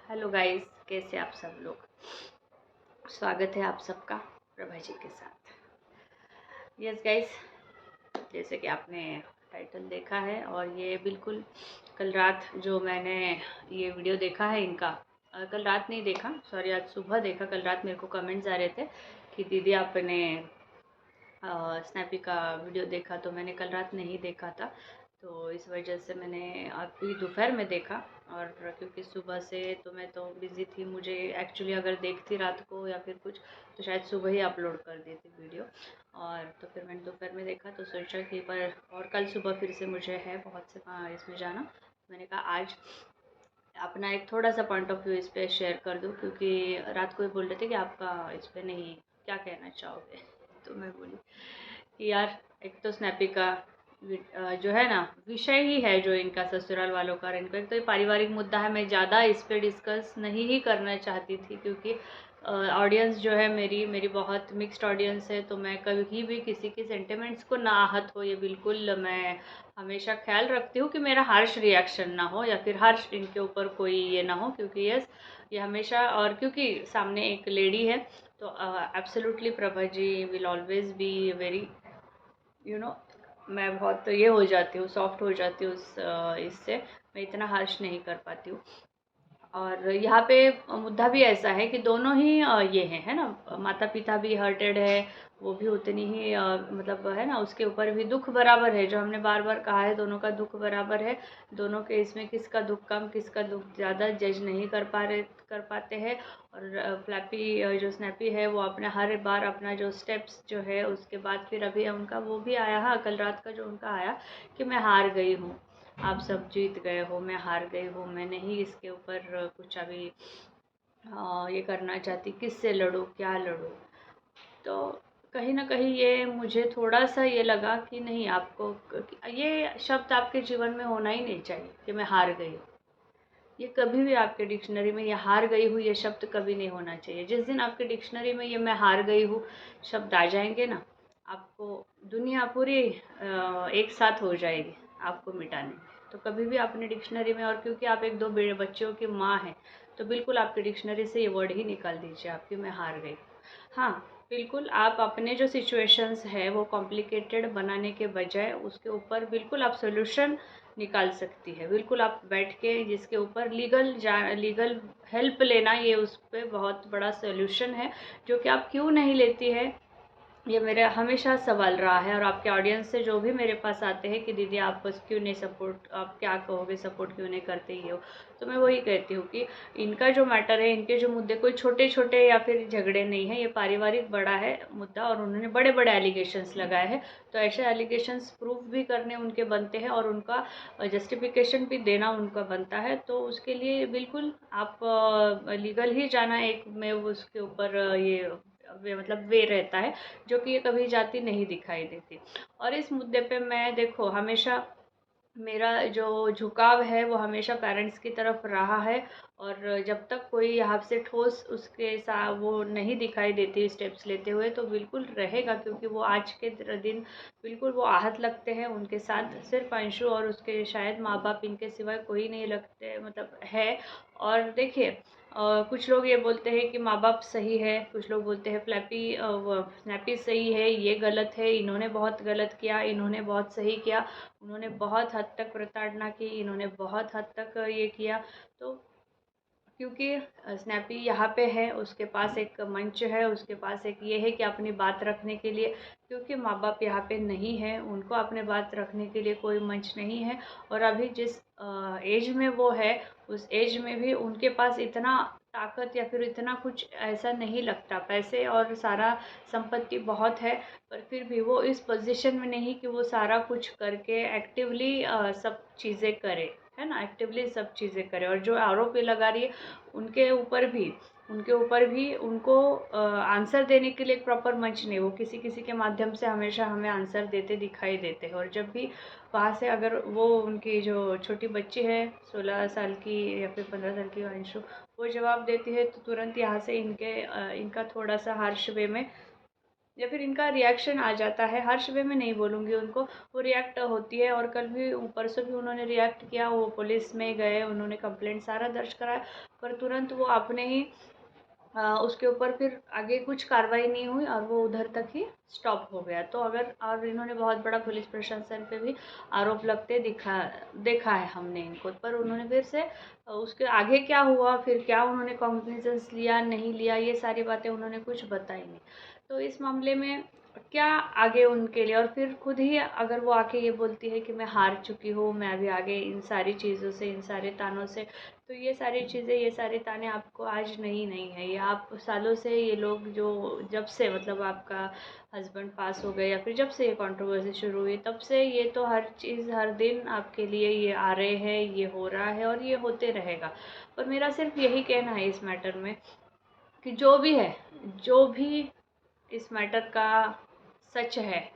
Hello guys, कैसे आप सब लोग। स्वागत है आप सबका प्रभा जी के साथ। यस गाइस, जैसे कि आपने टाइटल देखा है और ये बिल्कुल कल रात जो मैंने ये वीडियो देखा है इनका, कल रात नहीं देखा, सॉरी आज सुबह देखा। कल रात मेरे को कमेंट्स आ रहे थे कि दीदी आपने स्नैपी का वीडियो देखा, तो मैंने कल रात नहीं देखा था, तो इस वजह से मैंने अभी दोपहर में देखा। और क्योंकि सुबह से तो मैं तो बिज़ी थी, मुझे एक्चुअली अगर देखती रात को या फिर कुछ तो शायद सुबह ही अपलोड कर देती वीडियो। और तो फिर मैंने दोपहर में देखा तो सोचा कि पर और कल सुबह फिर से मुझे है बहुत से इसमें जाना। मैंने कहा आज अपना एक थोड़ा सा पॉइंट ऑफ व्यू इस पर शेयर कर दूँ, क्योंकि रात को ही बोल रहे थे कि आपका इस पर नहीं, क्या कहना चाहोगे। तो मैं बोली कि यार, एक तो स्नैपी का जो है ना विषय ही है जो इनका ससुराल वालों का, इनका एक तो ये पारिवारिक मुद्दा है। मैं ज़्यादा इस पर डिस्कस नहीं ही करना चाहती थी, क्योंकि ऑडियंस जो है मेरी बहुत मिक्स्ड ऑडियंस है, तो मैं कभी भी किसी के सेंटिमेंट्स को ना आहत हो, ये बिल्कुल मैं हमेशा ख्याल रखती हूँ कि मेरा हार्श रिएक्शन ना हो या फिर हार्श इनके ऊपर कोई ये ना हो, क्योंकि यस ये हमेशा, और क्योंकि सामने एक लेडी है तो absolutely Prabha ji will always be very मैं बहुत ये हो जाती हूँ, सॉफ्ट हो जाती हूँ इससे मैं इतना हार्श नहीं कर पाती हूँ। और यहाँ पे मुद्दा भी ऐसा है कि दोनों ही ये हैं, है ना, माता पिता भी हर्टेड है, वो भी उतनी ही मतलब है ना, उसके ऊपर भी दुख बराबर है, जो हमने बार बार कहा है, दोनों का दुख बराबर है। दोनों के इसमें किसका दुख कम किसका दुख ज़्यादा जज नहीं कर पाते हैं। और फ्लैपी जो स्नैपी है वो अपने हर बार अपना जो स्टेप्स जो है उसके बाद फिर अभी उनका वो भी आया, हाँ कल रात का जो उनका आया कि मैं हार गई हूँ, आप सब जीत गए हो, मैं हार गई हूँ, मैं नहीं इसके ऊपर कुछ अभी ये करना चाहती, किससे लड़ूँ क्या लड़ूँ। तो कहीं ना कहीं ये मुझे थोड़ा सा ये लगा कि नहीं, आपको ये शब्द आपके जीवन में होना ही नहीं चाहिए कि मैं हार गई हूँ। ये कभी भी आपके डिक्शनरी में ये हार गई हूँ ये शब्द कभी नहीं होना चाहिए। जिस दिन आपके डिक्शनरी में ये मैं हार गई हूँ शब्द आ जाएंगे ना, आपको दुनिया पूरी एक साथ हो जाएगी आपको मिटाने में। तो कभी भी अपनी डिक्शनरी में, और क्योंकि आप एक दो बच्चों की माँ हैं, तो बिल्कुल आपकी डिक्शनरी से ये वर्ड ही निकाल दीजिए आपकी मैं हार गई। हाँ, बिल्कुल आप अपने जो सिचुएशंस है वो कॉम्प्लिकेटेड बनाने के बजाय उसके ऊपर बिल्कुल आप सोल्यूशन निकाल सकती है। बिल्कुल आप बैठ के जिसके ऊपर लीगल हेल्प लेना, ये उस पर बहुत बड़ा सोल्यूशन है, जो कि आप क्यों नहीं लेती है, ये मेरा हमेशा सवाल रहा है। और आपके ऑडियंस से जो भी मेरे पास आते हैं कि दीदी आप बस क्यों नहीं सपोर्ट, आप क्या कहोगे, सपोर्ट क्यों नहीं करते ही हो, तो मैं वही कहती हूँ कि इनका जो मैटर है, इनके जो मुद्दे कोई छोटे छोटे या फिर झगड़े नहीं है, ये पारिवारिक बड़ा है मुद्दा, और उन्होंने बड़े बड़े एलिगेशंस लगाए हैं। तो ऐसे एलिगेशंस प्रूफ भी करने उनके बनते हैं और उनका जस्टिफिकेशन भी देना उनका बनता है। तो उसके लिए बिल्कुल आप लीगल ही जाना एक में उसके ऊपर ये मतलब वे रहता है, जो कि ये कभी जाती नहीं दिखाई देती। और इस मुद्दे पे मैं देखो हमेशा मेरा जो झुकाव है वो हमेशा पेरेंट्स की तरफ रहा है। और जब तक कोई यहाँ से ठोस उसके साथ वो नहीं दिखाई देती स्टेप्स लेते हुए, तो बिल्कुल रहेगा, क्योंकि वो आज के दिन बिल्कुल वो आहत लगते हैं। उनके साथ सिर्फ अंशु और उसके शायद माँ बाप, इनके सिवाय कोई नहीं लगते मतलब है। और देखिए कुछ लोग ये बोलते हैं कि माँ बाप सही है, कुछ लोग बोलते हैं स्नैपी सही है, ये गलत है, इन्होंने बहुत गलत किया, इन्होंने बहुत सही किया, उन्होंने बहुत हद तक प्रताड़ना की, इन्होंने बहुत हद तक ये किया। तो क्योंकि स्नैपी यहाँ पे है, उसके पास एक मंच है, उसके पास एक ये है कि अपनी बात रखने के लिए, क्योंकि माँ बाप यहाँ पे नहीं है, उनको अपने बात रखने के लिए कोई मंच नहीं है। और अभी जिस एज में वो है, उस एज में भी उनके पास इतना ताकत या फिर इतना कुछ ऐसा नहीं लगता, पैसे और सारा संपत्ति बहुत है, पर फिर भी वो इस पोजीशन में नहीं कि वो सारा कुछ करके एक्टिवली सब चीज़ें करे, है ना, एक्टिवली सब चीज़ें करे। और जो आरोप ये लगा रही है उनके ऊपर भी उनको आंसर देने के लिए एक प्रॉपर मंच नहीं, वो किसी किसी के माध्यम से हमेशा हमें आंसर देते दिखाई देते हैं। और जब भी वहाँ से अगर वो उनकी जो छोटी बच्ची है 16 साल की या फिर 15 साल की अंशु, वो जवाब देती है, तो तुरंत यहाँ से इनका थोड़ा सा हार्श वे में या फिर इनका रिएक्शन आ जाता है, हार्श वे में नहीं बोलूँगी उनको, वो रिएक्ट होती है। और कल भी परसों भी उन्होंने रिएक्ट किया, वो पुलिस में गए, उन्होंने कंप्लेंट सारा दर्ज कराया, पर तुरंत वो आपने ही उसके ऊपर फिर आगे कुछ कार्रवाई नहीं हुई और वो उधर तक ही स्टॉप हो गया। तो अगर और इन्होंने बहुत बड़ा पुलिस प्रशासन पे भी आरोप लगते देखा है हमने इनको, पर उन्होंने फिर से उसके आगे क्या हुआ, फिर क्या उन्होंने कॉग्निजेंस लिया नहीं लिया, ये सारी बातें उन्होंने कुछ बताई नहीं। तो इस मामले में क्या आगे उनके लिए, और फिर खुद ही अगर वो आके ये बोलती है कि मैं हार चुकी हूँ, मैं अभी आगे इन सारी चीज़ों से, इन सारे तानों से, तो ये सारी चीज़ें, ये सारे ताने आपको आज नहीं है, ये आप सालों से, ये लोग जो जब से मतलब आपका हस्बैंड पास हो गए या फिर जब से ये कंट्रोवर्सी शुरू हुई तब से ये तो हर चीज़ हर दिन आपके लिए ये आ रहे हैं, ये हो रहा है और ये होते रहेगा। पर मेरा सिर्फ यही कहना है इस मैटर में कि जो भी है, जो भी इस मैटर का सच है,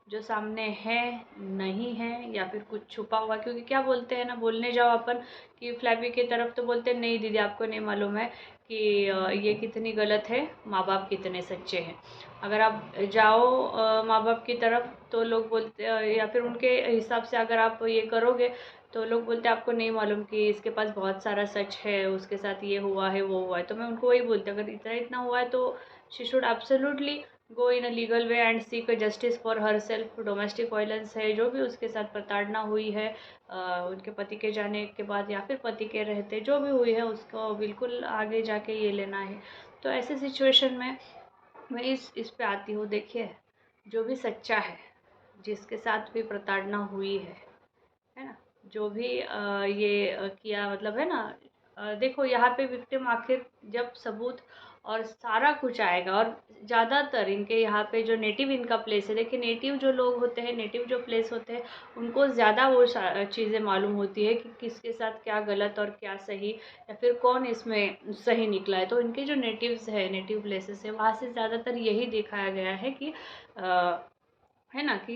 जो सामने है नहीं है या फिर कुछ छुपा हुआ, क्योंकि क्या बोलते हैं ना, बोलने जाओ अपन कि फ्लैपी की तरफ तो बोलते हैं नहीं दीदी आपको नहीं मालूम है कि ये कितनी गलत है, माँ बाप कितने सच्चे हैं। अगर आप जाओ माँ बाप की तरफ तो लोग बोलते या फिर उनके हिसाब से अगर आप ये करोगे तो लोग बोलते हैं आपको नहीं मालूम कि इसके पास बहुत सारा सच है, उसके साथ ये हुआ है वो हुआ है। तो मैं उनको वही बोलती हूँ, अगर इतना इतना हुआ है तो she should absolutely go in a legal way and seek justice for her self. Domestic violence है, जो भी उसके साथ प्रताड़ना हुई है उनके पति के जाने के बाद या फिर पति के रहते जो भी हुई है, उसको बिल्कुल आगे जाके ये लेना है। तो ऐसे सिचुएशन में मैं इस पे आती हूँ। देखिए, जो भी सच्चा है, जिसके साथ भी प्रताड़ना हुई है ना, जो भी ये किया मतलब है ना, देखो यहाँ पे विक्टिम आखिर जब सबूत और सारा कुछ आएगा, और ज़्यादातर इनके यहाँ पे जो नेटिव इनका प्लेस है, देखिए नेटिव जो लोग होते हैं, नेटिव जो प्लेस होते हैं, उनको ज़्यादा वो चीज़ें मालूम होती है कि किसके साथ क्या गलत और क्या सही, या फिर कौन इसमें सही निकला है। तो इनके जो नेटिव्स है, नेटिव प्लेसेस है, वहाँ से ज़्यादातर यही दिखाया गया है कि है ना कि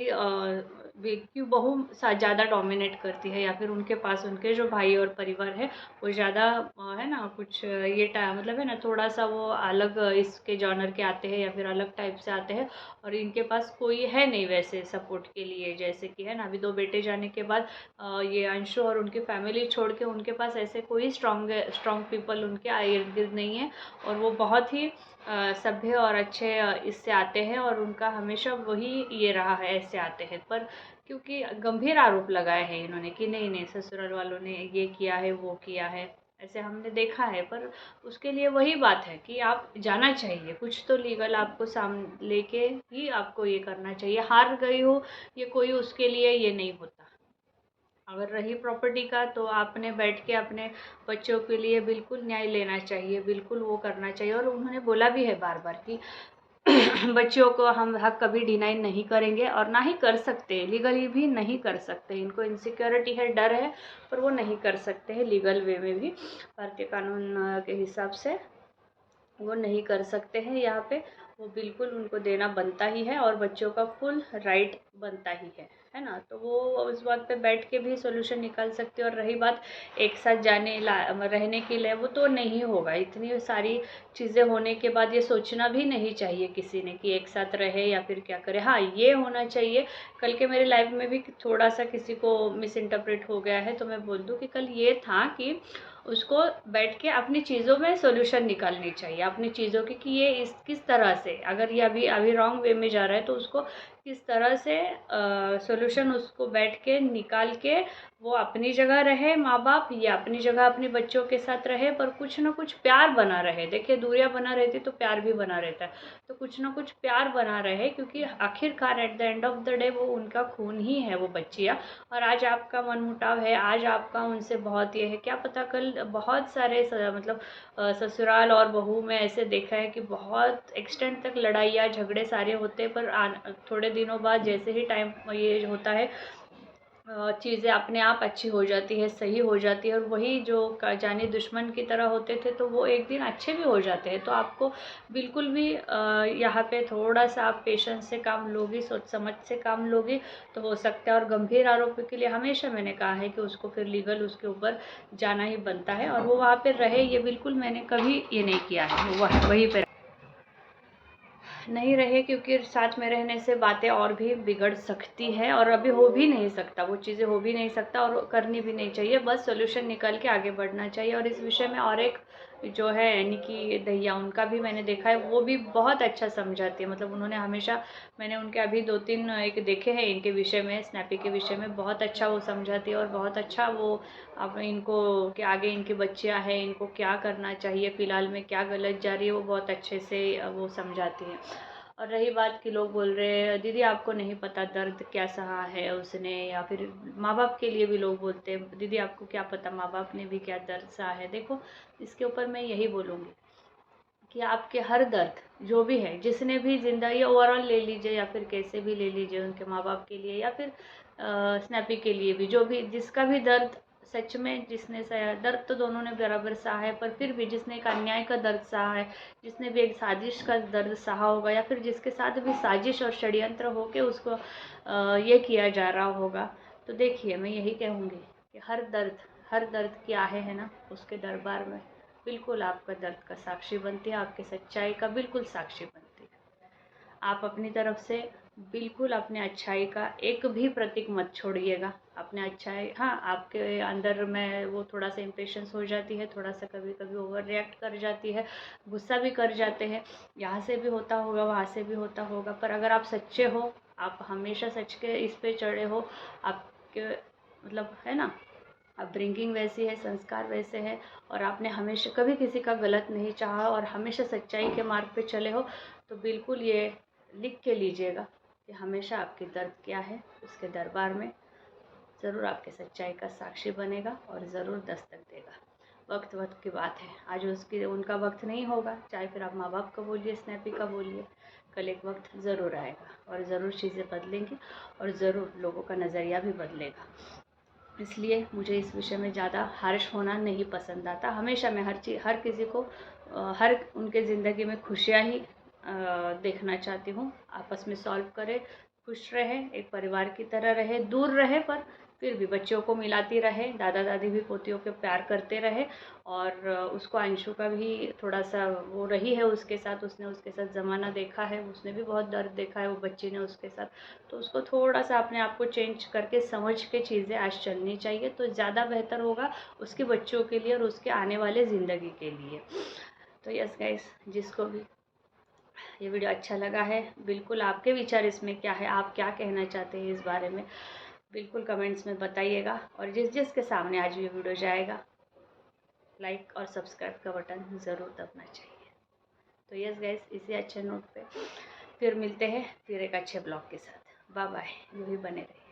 क्यों बहू ज़्यादा डोमिनेट करती है, या फिर उनके पास उनके जो भाई और परिवार है वो ज़्यादा है ना कुछ ये मतलब है ना, थोड़ा सा वो अलग इसके जॉनर के आते हैं या फिर अलग टाइप से आते हैं, और इनके पास कोई है नहीं वैसे सपोर्ट के लिए। जैसे कि है ना, अभी 2 बेटे जाने के बाद ये अंशु और उनकी फैमिली छोड़ के उनके पास ऐसे कोई स्ट्रॉन्ग पीपल उनके इर्द गिर्द नहीं है, और वो बहुत ही सभ्य और अच्छे इससे आते हैं, और उनका हमेशा वही ये रहा है, ऐसे आते हैं। पर क्योंकि गंभीर आरोप लगाए हैं इन्होंने कि नहीं नहीं ससुराल वालों ने ये किया है वो किया है, ऐसे हमने देखा है। पर उसके लिए वही बात है कि आप जाना चाहिए, कुछ तो लीगल आपको सामने लेके ही आपको ये करना चाहिए। हार गई हो ये कोई उसके लिए ये नहीं होता। अगर रही प्रॉपर्टी का तो आपने बैठ के अपने बच्चों के लिए बिल्कुल न्याय लेना चाहिए, बिल्कुल वो करना चाहिए। और उन्होंने बोला भी है बार बार कि बच्चियों को हम हक कभी डिनाई नहीं करेंगे और ना ही कर सकते, लीगली भी नहीं कर सकते। इनको इनसिक्योरिटी है, डर है, पर वो नहीं कर सकते हैं लीगल वे में भी, भारतीय कानून के हिसाब से वो नहीं कर सकते हैं। यहाँ पे वो बिल्कुल उनको देना बनता ही है, और बच्चों का फुल राइट बनता ही है ना। तो वो उस बात पे बैठ के भी सोल्यूशन निकाल सकते हैं। और रही बात एक साथ रहने के लिए, वो तो नहीं होगा। इतनी सारी चीज़ें होने के बाद ये सोचना भी नहीं चाहिए किसी ने कि एक साथ रहे या फिर क्या करे। हाँ, ये होना चाहिए, कल के मेरे लाइफ में भी थोड़ा सा किसी को मिस इंटरप्रेट हो गया है तो मैं बोल दूँ कि कल ये था कि उसको बैठ के अपनी चीज़ों में सॉल्यूशन निकालनी चाहिए, अपनी चीज़ों की कि ये इस किस तरह से, अगर ये अभी रॉन्ग वे में जा रहा है तो उसको किस तरह से सॉल्यूशन उसको बैठ के निकाल के वो अपनी जगह रहे, माँ बाप ये अपनी जगह अपने बच्चों के साथ रहे, पर कुछ ना कुछ प्यार बना रहे। देखिए, दूरियां बना रहती तो प्यार भी बना रहता है, तो कुछ ना कुछ प्यार बना रहे, क्योंकि आखिरकार at the end of the day वो उनका खून ही है, वो बच्चियाँ। और आज आपका मनमुटाव है, आज आपका उनसे बहुत ये है, क्या पता कल बहुत सारे मतलब ससुराल और बहू में ऐसे देखा है कि बहुत एक्सटेंड तक लड़ाइयाँ झगड़े सारे होते हैं, पर थोड़े दिनों बाद जैसे ही टाइम ये होता है चीज़ें अपने आप अच्छी हो जाती है, सही हो जाती है। और वही जो जाने दुश्मन की तरह होते थे तो वो एक दिन अच्छे भी हो जाते हैं। तो आपको बिल्कुल भी यहाँ पे थोड़ा सा आप पेशेंस से काम लोगी, सोच समझ से काम लोगी तो हो सकता है। और गंभीर आरोपी के लिए हमेशा मैंने कहा है कि उसको फिर लीगल उसके ऊपर जाना ही बनता है, और वो वहाँ पे रहे, ये बिल्कुल मैंने कभी ये नहीं किया है, वहीं पे। नहीं रहे, क्योंकि साथ में रहने से बातें और भी बिगड़ सकती है और अभी हो भी नहीं सकता, वो चीज़ें हो भी नहीं सकता और करनी भी नहीं चाहिए। बस सॉल्यूशन निकाल के आगे बढ़ना चाहिए। और इस विषय में और एक जो है निकी दहिया, उनका भी मैंने देखा है, वो भी बहुत अच्छा समझाती है। मतलब उन्होंने हमेशा, मैंने उनके अभी 2-3 एक देखे हैं इनके विषय में, स्नैपी के विषय में, बहुत अच्छा वो समझाती है और बहुत अच्छा वो अब इनको कि आगे इनकी बच्चियां हैं, इनको क्या करना चाहिए, फ़िलहाल में क्या गलत जा रही है, वो बहुत अच्छे से वो समझाती हैं। और रही बात कि लोग बोल रहे हैं दीदी आपको नहीं पता दर्द क्या सहा है उसने, या फिर माँ बाप के लिए भी लोग बोलते हैं दीदी आपको क्या पता माँ बाप ने भी क्या दर्द सहा है। देखो, इसके ऊपर मैं यही बोलूँगी कि आपके हर दर्द जो भी है, जिसने भी ज़िंदगी ओवरऑल ले लीजिए या फिर कैसे भी ले लीजिए, उनके माँ बाप के लिए या फिर स्नैपी के लिए भी, जो भी जिसका भी दर्द सच में, जिसने दर्द तो दोनों ने बराबर सहा है, पर फिर भी जिसने एक अन्याय का दर्द सहा है, जिसने भी एक साजिश का दर्द सहा होगा, या फिर जिसके साथ भी साजिश और षड्यंत्र हो के उसको ये किया जा रहा होगा, तो देखिए मैं यही कहूँगी कि हर दर्द की आहें है ना, उसके दरबार में बिल्कुल आपका दर्द का साक्षी बनती है, आपकी सच्चाई का बिल्कुल साक्षी बनती है। आप अपनी तरफ से बिल्कुल अपने अच्छाई का एक भी प्रतीक मत छोड़िएगा। अपने अच्छाई, हाँ, आपके अंदर में वो थोड़ा सा इम्पेशंस हो जाती है, थोड़ा सा कभी कभी ओवर रिएक्ट कर जाती है, गुस्सा भी कर जाते हैं, यहाँ से भी होता होगा वहाँ से भी होता होगा, पर अगर आप सच्चे हो, आप हमेशा सच के इस पे चढ़े हो, आपके मतलब है ना, अपब्रिंगिंग वैसी है, संस्कार वैसे हैं, और आपने हमेशा कभी किसी का गलत नहीं चाहा और हमेशा सच्चाई के मार्ग पे चले हो, तो बिल्कुल ये लिख के लीजिएगा कि हमेशा आपकी दर्द क्या है, उसके दरबार में ज़रूर आपके सच्चाई का साक्षी बनेगा और ज़रूर दस्तक देगा। वक्त वक्त की बात है, आज उसकी उनका वक्त नहीं होगा, चाहे फिर आप माँ बाप का बोलिए, स्नैपी का बोलिए, कल एक वक्त ज़रूर आएगा और ज़रूर चीज़ें बदलेंगी और ज़रूर लोगों का नज़रिया भी बदलेगा। इसलिए मुझे इस विषय में ज़्यादा हार्श होना नहीं पसंद आता। हमेशा मैं हर किसी को हर उनके ज़िंदगी में खुशियाँ ही देखना चाहती हूँ। आपस में सॉल्व करे, खुश रहे, एक परिवार की तरह रहे, दूर रहे पर फिर भी बच्चों को मिलाती रहे, दादा दादी भी पोतियों के प्यार करते रहे। और उसको अंशु का भी थोड़ा सा वो रही है उसके साथ, उसने उसके साथ ज़माना देखा है, उसने भी बहुत दर्द देखा है वो बच्ची ने उसके साथ, तो उसको थोड़ा सा अपने आप को चेंज करके समझ के चीज़ें आज चलनी चाहिए, तो ज़्यादा बेहतर होगा उसके बच्चों के लिए और उसके आने वाले ज़िंदगी के लिए। तो यस गाइस, जिसको भी ये वीडियो अच्छा लगा है, बिल्कुल आपके विचार इसमें क्या है, आप क्या कहना चाहते हैं इस बारे में, बिल्कुल कमेंट्स में बताइएगा। और जिस जिसके सामने आज ये वीडियो जाएगा, लाइक और सब्सक्राइब का बटन ज़रूर दबना चाहिए। तो यस गाइस, इसी अच्छे नोट पे फिर मिलते हैं, फिर एक अच्छे ब्लॉग के साथ। बाय बाय, यूँ ही बने रहिए।